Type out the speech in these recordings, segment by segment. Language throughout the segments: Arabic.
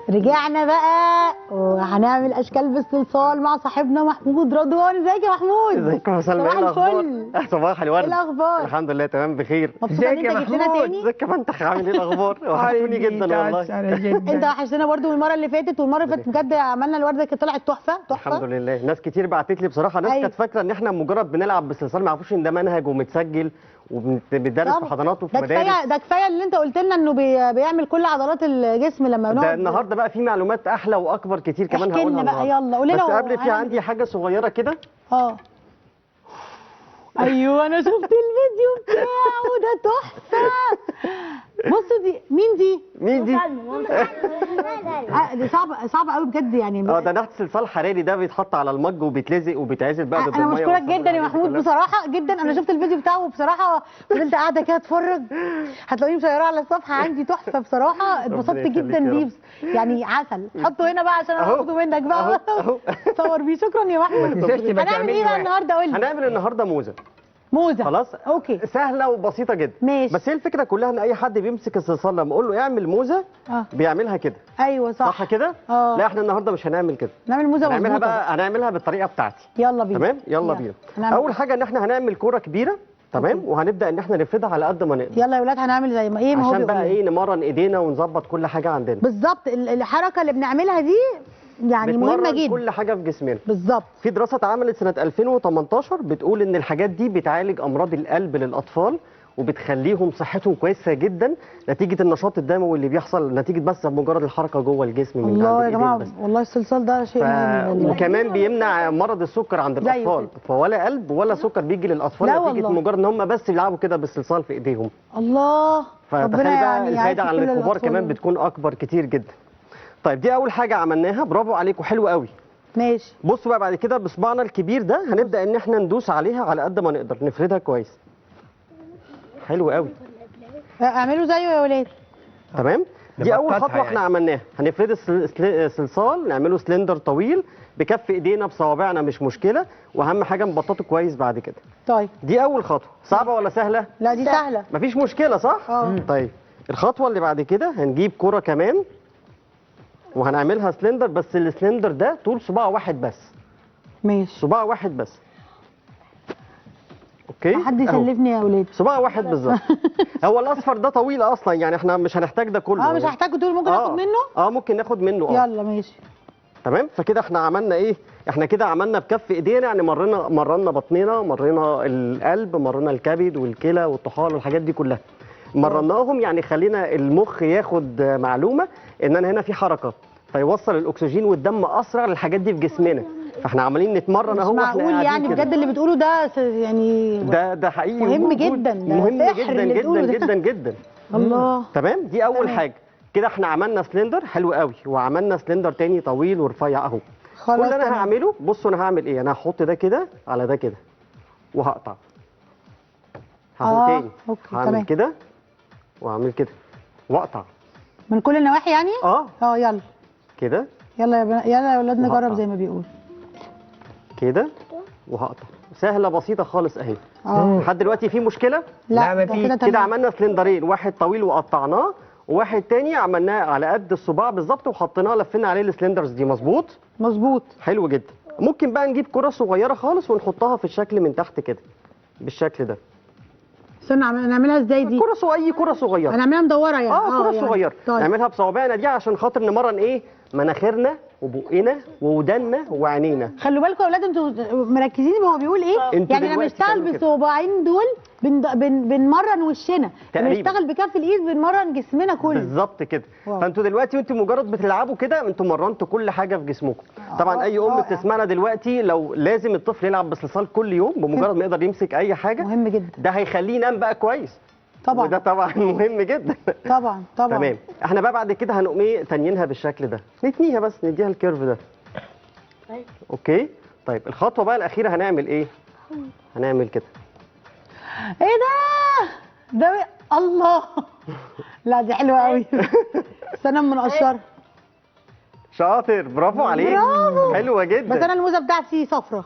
رجعنا بقى وهنعمل اشكال بالصلصال مع صاحبنا محمود رضوان. ازيك يا محمود؟ ازيك يا سلمى؟ صباح الفل. صباح الورد. ايه الاخبار؟ الحمد لله تمام بخير. مبسوطه ان انت جيت لنا تاني. ازيك يا فندم؟ عامل ايه الاخبار؟ وحشتوني جدا والله. انت وحشتنا برضو من المره اللي فاتت، والمره اللي فاتت بجد عملنا الورده كانت طلعت تحفه تحفه. الحمد لله. ناس كتير بعتت لي بصراحه، ناس كانت فاكره ان احنا مجرد بنلعب بالصلصال، ما يعرفوش ان ده منهج ومتسجل وبندرس في حضانات وفي مدارس. ده كفايه اللي انت قلت لنا انه بيعمل كل عضلات الجسم لما بنقعد. ده النهارده بقى في معلومات احلى واكبر كتير كمان هقولها. احكي لنا بقى، يلا قول لنا. بس قبل في عندي حاجه صغيره كده. ايوه انا شفت الفيديو بتاعه ده تحفه. بصوا دي مين دي؟ دي صعبه قوي بجد يعني. ده نحت صلصال حراري، ده بيتحط على المج وبيتلزق وبيتعزل بقى ضد الميه. انا بشكرك جدا يا محمود بصراحه جدا. انا شفت الفيديو بتاعه وبصراحه فضلت قاعده كده اتفرج. هتلاقوني مشيره على الصفحه عندي تحفه بصراحه. اتبسطت جدا بيه يعني. عسل. حطه هنا بقى عشان اخده منك بقى صور بيه. شكرا يا محمود. هنعمل ايه بقى النهارده؟ قول لي. هنعمل النهارده موزه. خلاص اوكي، سهله وبسيطه جدا. ماشي. بس هي الفكره كلها ان اي حد بيمسك الصلصال لما اقول له اعمل موزه بيعملها كده. ايوه صح كده. لا احنا النهارده مش هنعمل كده. نعمل موزه هنعملها بقى، هنعملها بالطريقه بتاعتي. يلا بينا. تمام يلا بينا. اول حاجه ان احنا هنعمل كوره كبيره. تمام. وهنبدا ان احنا نفردها على قد ما نقدر. يلا يا ولاد هنعمل زي ما ايه ما هو عشان بقى ايه نمرن ايدينا ونظبط كل حاجه عندنا. بالظبط. الحركه اللي بنعملها دي يعني مهمه جدا. كل حاجه في جسمنا. بالظبط. في دراسه اتعملت سنه 2018 بتقول ان الحاجات دي بتعالج امراض القلب للاطفال وبتخليهم صحتهم كويسه جدا نتيجه النشاط الدموي اللي بيحصل نتيجه بس مجرد الحركه جوه الجسم من الله يا جماعه بس. والله الصلصال ده شيء مهم. وكمان بيمنع مرض السكر عند الاطفال، فولا قلب ولا سكر بيجي للاطفال نتيجه مجرد ان هم بس بيلعبوا كده بالصلصال في ايديهم. الله. فتخيل بقى الفايده على الكبار كمان بتكون اكبر كتير جدا. طيب دي اول حاجه عملناها، برافو عليكم، حلو قوي. ماشي. بصوا بقى بعد كده بصبعنا الكبير ده هنبدا ان احنا ندوس عليها على قد ما نقدر، نفردها كويس. حلو قوي. اعملوا زيه يا ولاد. تمام. دي اول خطوه احنا عملناها. هنفرد الصلصال، نعمله سلندر طويل بكف ايدينا بصوابعنا مش مشكله، واهم حاجه نبططه كويس بعد كده. طيب دي اول خطوه. صعبه ولا سهله؟ لا دي سهله. مفيش مشكله صح؟ طيب الخطوه اللي بعد كده هنجيب كره كمان وهنعملها سلندر، بس السلندر ده طول صباع واحد بس. ماشي. صباع واحد بس. اوكي. حد يسلفني يا اولاد. صباع واحد بالظبط. هو الاصفر ده طويل اصلا يعني احنا مش هنحتاج ده كله. مش هحتاجه طول. ممكن ناخد منه؟ ممكن ناخد منه. يلا ماشي. تمام. فكده احنا عملنا ايه؟ احنا كده عملنا بكف ايدينا يعني مرنا بطننا، مرنا القلب، مرنا الكبد والكلى والطحال والحاجات دي كلها. مرناهم يعني خلينا المخ ياخد معلومه ان انا هنا في حركه فيوصل الاكسجين والدم اسرع للحاجات دي في جسمنا. فاحنا عمالين نتمرن اهو. مش معقول يعني بجد اللي بتقوله ده يعني ده حقيقي مهم جدا. مهم جدا جدا جدا جدا. الله. تمام. دي اول حاجه. كده احنا عملنا سلندر حلو قوي، وعملنا سلندر تاني طويل ورفيع اهو. كل اللي انا هعمله، بصوا انا هعمل ايه. انا هحط ده كده على ده كده وهقطع. هحط تاني. هعمل كده واعمل كده واقطع من كل النواحي يعني. يلا كده. يلا يا ولاد نجرب زي ما بيقول كده وهقطع. سهله بسيطه خالص اهي. لحد دلوقتي في مشكله؟ لا مفيش. كده عملنا سلندرين، واحد طويل وقطعناه وواحد تاني عملناه على قد الصباع بالظبط وحطيناه لفينا عليه السلندرز دي. مظبوط؟ مظبوط. حلو جدا. ممكن بقى نجيب كره صغيره خالص ونحطها في الشكل من تحت كده بالشكل ده. استنى نعملها ازاي دي؟ اي كره صغيره. هنعملها مدوره يعني. كره صغيره. طيب. نعملها بصوابعنا دي عشان خاطر نمرن ايه؟ مناخيرنا وبقنا وودنا وعينينا. خلوا بالكم يا اولاد انتوا مركزين هو بيقول ايه؟ يعني لما نشتغل بالصوابعين دول بنمرن وشنا، لما نشتغل بكف الايد بنمرن جسمنا كله. بالظبط كده. فانتوا دلوقتي وانتوا مجرد بتلعبوا كده انتوا مرنتوا كل حاجه في جسمكم. طبعا اي ام بتسمعنا دلوقتي لو لازم الطفل يلعب بالصلصال كل يوم بمجرد ما يقدر يمسك اي حاجه مهم جدا. ده هيخليه ينام بقى كويس. طبعا. وده طبعا مهم جدا. طبعا. تمام. احنا بقى بعد كده هنقوم ايه تانيينها بالشكل ده، نتنيها بس نديها الكيرف ده. اوكي. طيب الخطوه بقى الاخيره هنعمل ايه؟ هنعمل كده. ايه ده الله. لا دي حلوه قوي. استنى اما نقشرها. شاطر، برافو عليك. برافو. حلوه جدا. بس انا الموزه بتاعتي صفرة.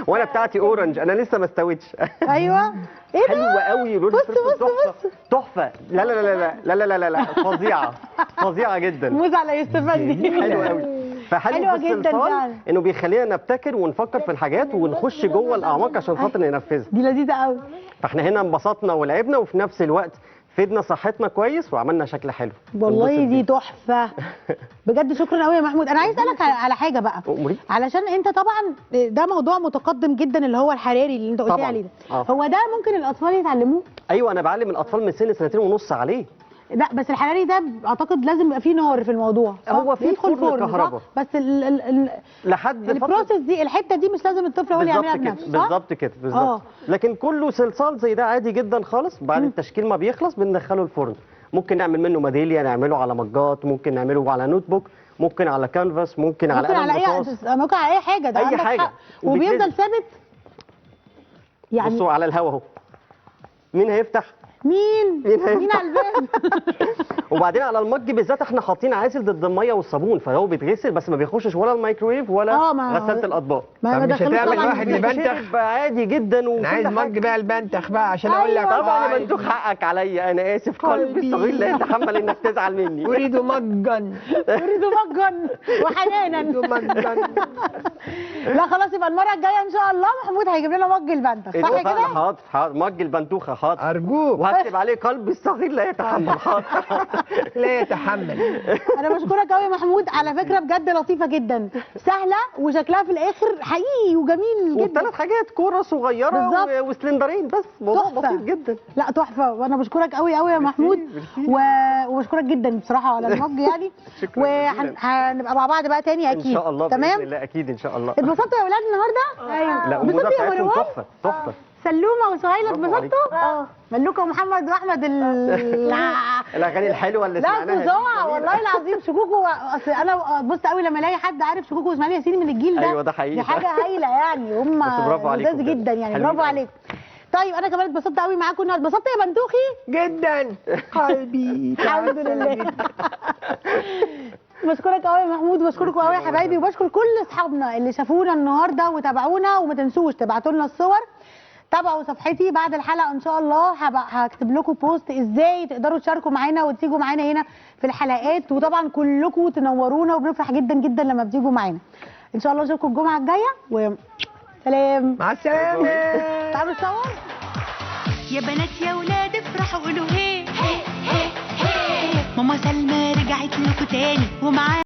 وانا بتاعتي اورنج، انا لسه ما استويتش. ايوه ايه ده؟ حلوه قوي لون بص الفلفل بص تحفه تحفه. لا لا لا لا لا لا لا لا لا فظيعه فظيعه جدا. موز على يوسفندي. حلوه قوي. فحلو حلوة في جدا الصلصال فعلا. انه بيخلينا نبتكر ونفكر في الحاجات ونخش جوه الاعماق عشان خاطر ننفذها. دي لذيذه قوي. فاحنا هنا انبسطنا ولعبنا وفي نفس الوقت فدنا صحتنا كويس وعملنا شكل حلو. والله انبسط دي بيه. تحفه بجد. شكرا قوي يا محمود. انا عايز اسالك على حاجه بقى، أمري. علشان انت طبعا ده موضوع متقدم جدا اللي هو الحراري اللي انت قلت لي طبعاً. عليه ده. آه. هو ده ممكن الاطفال يتعلموه؟ ايوه انا بعلم الاطفال من سن 2.5 سنين عليه. لا بس الحراري ده اعتقد لازم يبقى فيه نار في الموضوع، صح؟ هو في يدخل فرن فرن، كهرباء. صح؟ بس لحد البروسيس دي، الحته دي مش لازم الطفل هو اللي بالظبط يعملها كده بنفسه، صح؟ بالظبط كده بالظبط. لكن كله صلصال زي ده عادي جدا خالص. بعد التشكيل ما بيخلص بندخله الفرن. ممكن نعمل منه ميداليه، نعمله على مجات، ممكن نعمله على نوت بوك، ممكن على كانفاس، ممكن على ممكن قلم على رصاص. ممكن على اي حاجه، ده أي عندك حاجة. حق. وبيفضل وبيتلزق. ثابت يعني. بصوا على الهوا اهو. مين هيفتح؟ مين هيفتح؟ على الباب؟ وبعدين على المج بالذات احنا حاطين عازل ضد الميه والصابون، فهو بيتغسل بس ما بيخشش ولا الميكرويف ولا ما- غساله الاطباق. ما طب مش دخلوش هتعمل طبعاً واحد في البيت. لبنتخ؟ شرب عادي جدا وكل انا عايز حاجة. مج بقى البنتخ بقى عشان اقول لك طبعا يا باي. بندوق حقك عليا، انا اسف قلبي قلبي. الصغير لا يتحمل انك تزعل مني. اريد مجا اريد مجا وحنانا. اريد مجا. لا خلاص، يبقى المره الجايه ان شاء الله محمود هيجيب لنا مج البنتخ، صح اتفقنا. كده؟ حاضر حاضر مج البنتوخه حاضر. ارجوك وهكتب عليه قلبي الصغير لا يتحمل. حاضر. لا يتحمل. انا بشكرك قوي يا محمود، على فكره بجد لطيفه جدا، سهله وشكلها في الاخر حقيقي وجميل جدا. وثلاث حاجات كوره صغيره بالظبط. وسلندرين بس، موضوع تحفة. بسيط جدا. لا تحفه، وانا بشكرك قوي قوي يا محمود وبشكرك جدا بصراحه على المج يعني. شكراً وهنبقى مع بعض بقى تاني اكيد. ان شاء الله تمام. باذن الله اكيد ان شاء الله. اتبسطتوا يا اولاد النهارده؟ ايوه. لا الموضوع اتبسطتوا يا بتاعتهم مروان؟ تحفه تحفه. سلومه وسهيله برافو اتبسطتوا؟ ملوكه ومحمد واحمد الاغاني الحلوه اللي لا سمعناها دي فظاع جميلة. والله العظيم. شكوكو، اصل انا بص قوي لما الاقي حد عارف شكوكو واسماعيل ياسين من الجيل ده. أيوة ده حقيقي. دي حاجه هايله يعني، هم بس برافو عليكم لذاذ بجد. جدا يعني، حلوين برافو أوي. عليكم. طيب انا كمان اتبسطت قوي معاكم النهارده. اتبسطت يا بنتوخي؟ جدا قلبي. الحمد لله. بشكرك قوي يا محمود، وبشكركم قوي يا حبايبي، وبشكر كل اصحابنا اللي شافونا النهارده وتابعونا. وما تنسوش تبعتوا لنا الصور، تابعوا صفحتي بعد الحلقه ان شاء الله هكتب لكم بوست ازاي تقدروا تشاركوا معانا وتيجوا معانا هنا في الحلقات. وطبعا كلكم تنورونا وبنفرح جدا جدا لما بتيجوا معانا. ان شاء الله اشوفكم الجمعه الجايه وسلام. مع السلامه. تعالوا نصور. يا بنات يا ولاد افرحوا قولوا هي هي هي هي. ماما سلمى رجعت لكم تاني ومعاها